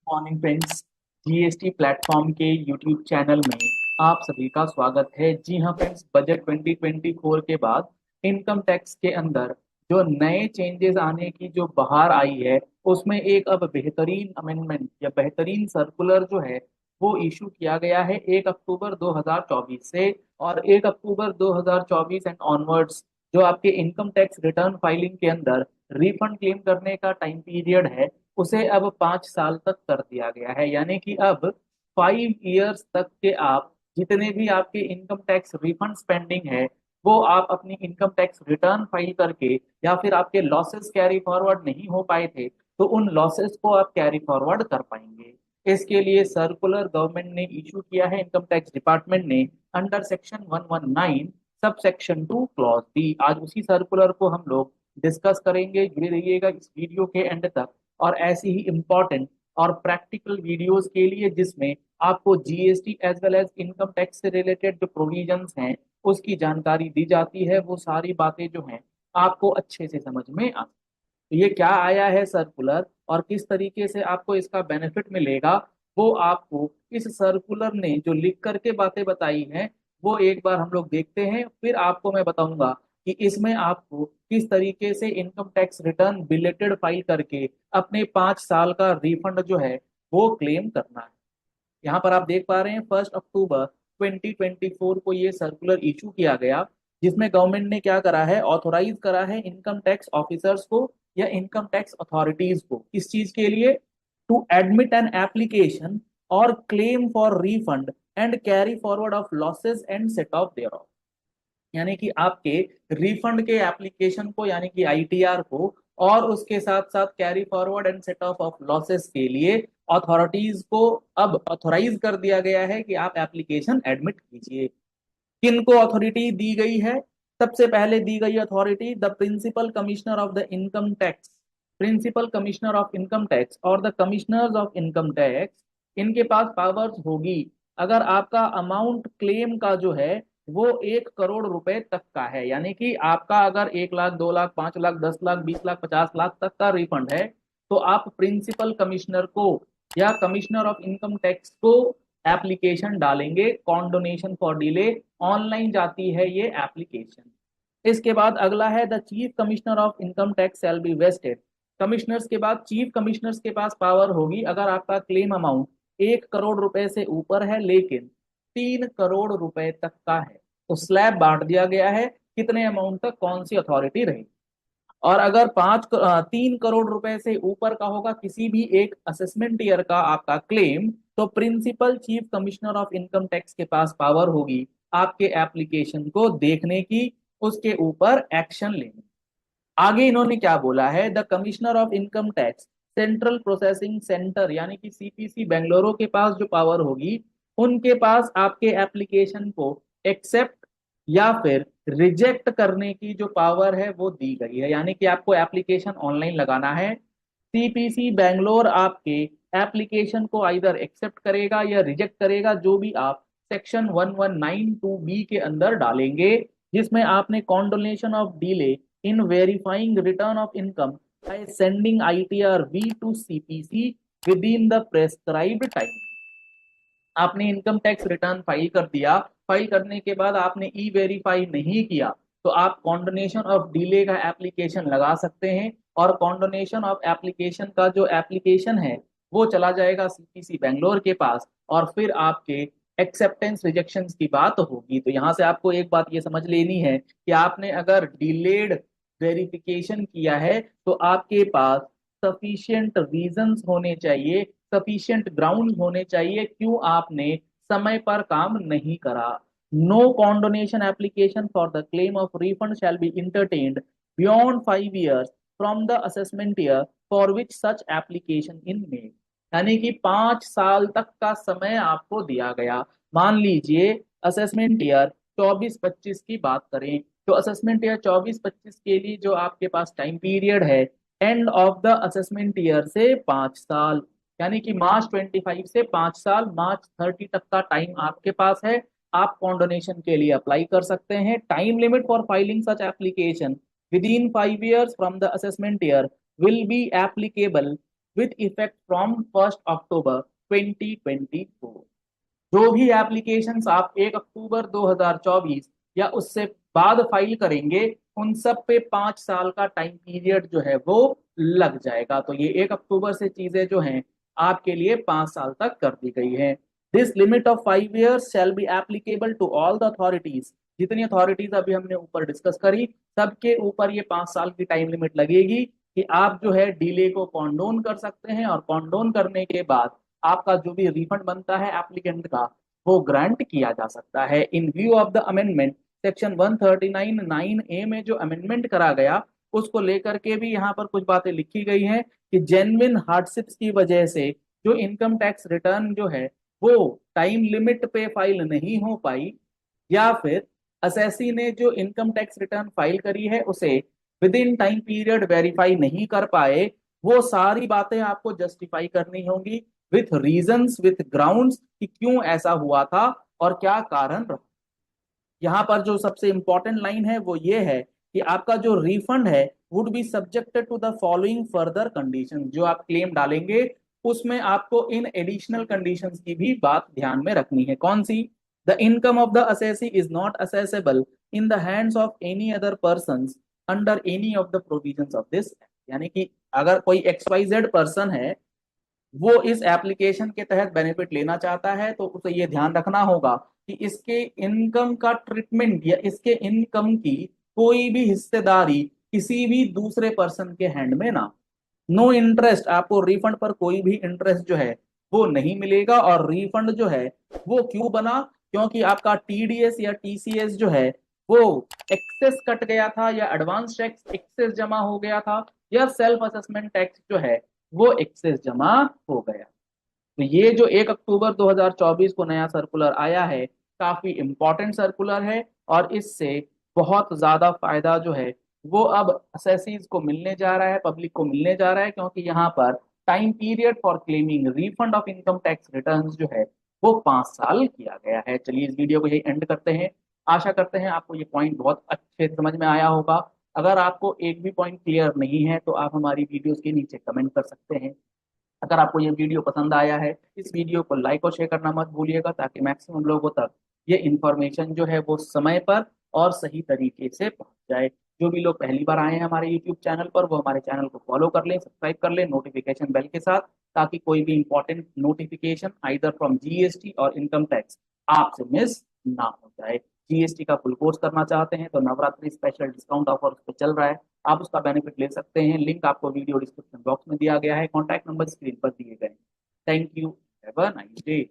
Morning friends. GST platform के YouTube channel में आप सभी का स्वागत है। जी हाँ फ्रेंड्स, बजट 2024 के बाद इनकम टैक्स के अंदर जो नए चेंजेस आने की जो बाहर आई है, उसमें एक अब बेहतरीन अमेंडमेंट या बेहतरीन सर्कुलर जो है वो इशू किया गया है 1 अक्टूबर 2024 से। और 1 अक्टूबर 2024 एंड ऑनवर्ड्स जो आपके इनकम टैक्स रिटर्न फाइलिंग के अंदर रिफंड क्लेम करने का टाइम पीरियड है, उसे अब 5 साल तक कर दिया गया है। यानी कि अब 5 इयर्स तक के आप जितने भी आपके इनकम टैक्स रिफंड पेंडिंग है, वो आप अपनी इनकम टैक्स रिटर्न फाइल करके, या फिर आपके लॉसेस कैरी फॉरवर्ड नहीं हो पाए थे तो उन लॉसेस को आप कैरी फॉरवर्ड कर पाएंगे। इसके लिए सर्कुलर गवर्नमेंट ने इशू किया है, इनकम टैक्स डिपार्टमेंट ने, under section 119 sub section 2 clause D. आज उसी सर्कुलर को हम लोग डिस्कस करेंगे। जुड़े रहिएगा इस वीडियो के एंड तक, और ऐसी ही इम्पोर्टेंट और प्रैक्टिकल वीडियोस के लिए जिसमें आपको GST as well as income tax से रिलेटेड जो प्रोविजंस हैं उसकी जानकारी दी जाती है, वो सारी बातें जो हैं आपको अच्छे से समझ में आ। तो ये क्या आया है सर्कुलर और किस तरीके से आपको इसका बेनिफिट मिलेगा, वो आपको इस सर्कुलर ने जो लिख करके बातें बताई हैं वो एक बार हम लोग देखते हैं। फिर आपको मैं बताऊंगा कि इसमें आपको किस तरीके से income tax return belated file करके अपने 5 साल का रिफंड जो है वो क्लेम करना है। यहाँ पर आप देख पा रहे हैं 1 अक्टूबर 2024 को ये सर्कुलर इशू किया गया, जिसमें गवर्नमेंट ने क्या करा है, ऑथोराइज करा है इनकम टैक्स ऑफिसर्स को या इनकम टैक्स अथॉरिटीज को इस चीज के लिए, टू एडमिट एन एप्लीकेशन और claim for refund and carry forward of losses and set of their. यानी कि आपके रिफंड के एप्लीकेशन को, यानी कि आईटीआर को, और उसके साथ साथ carry forward and set of of losses के लिए अथॉरिटीज को अब ऑथोराइज कर दिया गया है कि आप एप्लीकेशन एडमिट कीजिए। किन को अथॉरिटी दी गई है? सबसे पहले दी गई authority the principal commissioner of the income tax, principal commissioner of income tax और the commissioners of income tax. इनके पास पावर्स होगी अगर आपका अमाउंट क्लेम का जो है वो 1 करोड़ रुपए तक का है। यानी कि आपका अगर 1 लाख, 2 लाख, 5 लाख, 10 लाख, 20 लाख, 50 लाख तक का रिफंड है, तो आप प्रिंसिपल कमिश्नर को या कमिश्नर ऑफ इनकम टैक्स को एप्लीकेशन डालेंगे कॉन्डोनेशन फॉर डिले। ऑनलाइन जाती है ये एप्लीकेशन। इसके बाद अगला है the chief commissioner of income tax shall be vested. Commissioners के बाद चीफ कमिश्नर्स के पास पावर होगी अगर आपका क्लेम अमाउंट 1 करोड़ रुपए से ऊपर है लेकिन 3 करोड़ रुपए तक का है, तो स्लैब बांट दिया गया है कितने अमाउंट तक कौन सी अथॉरिटी रहेगी। और अगर 3 करोड़ रुपए से ऊपर का होगा किसी भी एक असेसमेंट ईयर का आपका क्लेम, तो principal chief commissioner of income tax के पास पावर होगी आपके एप्लीकेशन को देखने की, उसके ऊपर एक्शन लेने। आगे इन्होंने क्या बोला है, the commissioner of income tax central processing centre यानी कि सीपीसी बेंगलुरु के पास जो पावर होगी, उनके पास आपके एप्लीकेशन को एक्सेप्ट या फिर रिजेक्ट करने की जो पावर है वो दी गई है। यानी कि आपको एप्लीकेशन ऑनलाइन लगाना है, सीपीसी बेंगलोर आपके एप्लीकेशन को आइदर एक्सेप्ट करेगा या रिजेक्ट करेगा, जो भी आप सेक्शन 1192 बी के अंदर डालेंगे, जिसमें आपने condonation of delay in verifying return of income by sending ITR V to CPC within the prescribed time. आपने इनकम टैक्स रिटर्न फाइल कर दिया, फाइल करने के बाद आपने ई वेरीफाई नहीं किया, तो आप कॉन्डोनेशन ऑफ डिले का एप्लीकेशन लगा सकते हैं, और कॉन्डोनेशन ऑफ एप्लीकेशन का जो एप्लीकेशन है वो चला जाएगा सीपीसी बेंगलोर के पास, और फिर आपके एक्सेप्टेंस रिजेक्शन की बात होगी। तो यहाँ से आपको एक बात ये समझ लेनी है कि आपने अगर डिलेड वेरिफिकेशन किया है तो आपके पास सफिशियंट रीजंस होने चाहिए, सफिशिएंट ग्राउंड होने चाहिए क्यों आपने समय पर काम नहीं करा। No condonation application for the claim of refund shall be entertained beyond 5 years from the assessment year for which such application in made. यानी कि 5 साल तक का समय आपको दिया गया। मान लीजिए असेसमेंट ईयर 24-25 की बात करें, तो असेसमेंट ईयर 24-25 के लिए जो आपके पास टाइम पीरियड है, end of the assessment year से 5 साल, यानी कि मार्च 25 से 5 साल, मार्च 30 तक का टाइम आपके पास है। आप कॉन्डोनेशन के लिए अप्लाई कर सकते हैं। Time limit for filing such application with in 5 years from the assessment year will be applicable with effect from 1 अक्टूबर 2024। जो भी एप्लीकेशंस आप 1 अक्टूबर 2024 या उससे बाद फाइल करेंगे, उन सब पे 5 साल का टाइम पीरियड जो है वो लग जाएगा। तो ये 1 अक्टूबर से चीजें जो हैं आपके लिए 5 साल तक कर दी गई है। This limit of 5 years shall be applicable to all the authorities. जितनी अथॉरिटीज अभी हमने ऊपर डिस्कस करी, सबके ऊपर ये 5 साल की टाइम लिमिट लगेगी कि आप जो है डिले को कॉन्डोन कर सकते हैं, और कॉन्डोन करने के बाद आपका जो भी रिफंड बनता है एप्लीकेंट का, वो ग्रांट किया जा सकता है। इन view of the amendment, section 139(9)(a) में जो अमेंडमेंट करा गया, उसको लेकर के भी यहाँ पर कुछ बातें लिखी गई हैं कि जेन्युइन हार्डशिप्स की वजह से जो इनकम टैक्स रिटर्न जो है वो टाइम लिमिट पे फाइल नहीं हो पाई, या फिर असेसी ने जो इनकम टैक्स रिटर्न फाइल करी है उसे with in time period verify नहीं कर पाए, वो सारी बातें आपको जस्टिफाई करनी होंगी विथ रीजंस, विथ ग्राउंड्स कि क्यों ऐसा हुआ था और क्या कारण रहा। यहाँ पर जो सबसे इंपॉर्टेंट लाइन है वो ये है कि आपका जो रिफंड है would be subjected to the following further condition. जो आप क्लेम डालेंगे उसमें आपको इन एडिशनल कंडीशंस की भी बात ध्यान में रखनी है। कौन सी? The income of the assessee is not assessable in the hands of any other person under any of the provisions of this. यानी कि अगर कोई XYZ पर्सन है, वो इस एप्लीकेशन के तहत बेनिफिट लेना चाहता है, तो उसे ये ध्यान रखना होगा कि इसके इनकम का ट्रीटमेंट या इसके इनकम की कोई भी हिस्सेदारी किसी भी दूसरे पर्सन के हैंड में ना। नो इंटरेस्ट, आपको रिफंड पर कोई भी इंटरेस्ट जो है वो नहीं मिलेगा। और रिफंड जो है वो क्यों बना? क्योंकि आपका TDS या TCS जो है वो एक्सेस कट गया था, या एडवांस टैक्स एक्सेस जमा हो गया था, या सेल्फ असेसमेंट टैक्स जो है वो एक्सेस जमा हो गया। तो ये जो 1 अक्टूबर 2024 को नया सर्कुलर आया है, काफी इंपॉर्टेंट सर्कुलर है, और इससे बहुत ज्यादा फायदा जो है वो अब असेसीज को मिलने जा रहा है, पब्लिक को मिलने जा रहा है, क्योंकि यहाँ पर time period for claiming refund of income tax returns जो है वो 5 साल किया गया है। चलिए इस वीडियो को यही एंड करते हैं। आशा करते हैं आपको ये पॉइंट बहुत अच्छे से समझ में आया होगा। अगर आपको एक भी पॉइंट क्लियर नहीं है तो आप हमारी वीडियोस के नीचे कमेंट कर सकते हैं। अगर आपको ये वीडियो पसंद आया है, इस वीडियो को लाइक और शेयर करना मत भूलिएगा, ताकि मैक्सिमम लोगों तक ये इन्फॉर्मेशन जो है वो समय पर और सही तरीके से पहुंच जाए। जो भी लोग पहली बार आए हैं हमारे यूट्यूब चैनल पर, वो हमारे चैनल को फॉलो कर लें, सब्सक्राइब कर लें नोटिफिकेशन बेल के साथ, ताकि कोई भी important notification either from GST और इनकम टैक्स आपसे मिस ना हो जाए। GST का फुल कोर्स करना चाहते हैं तो नवरात्रि स्पेशल डिस्काउंट ऑफर उस पर चल रहा है, आप उसका बेनिफिट ले सकते हैं। लिंक आपको वीडियो डिस्क्रिप्शन बॉक्स में दिया गया है, कॉन्टैक्ट नंबर स्क्रीन पर दिए गए हैं। Thank you, have a nice day.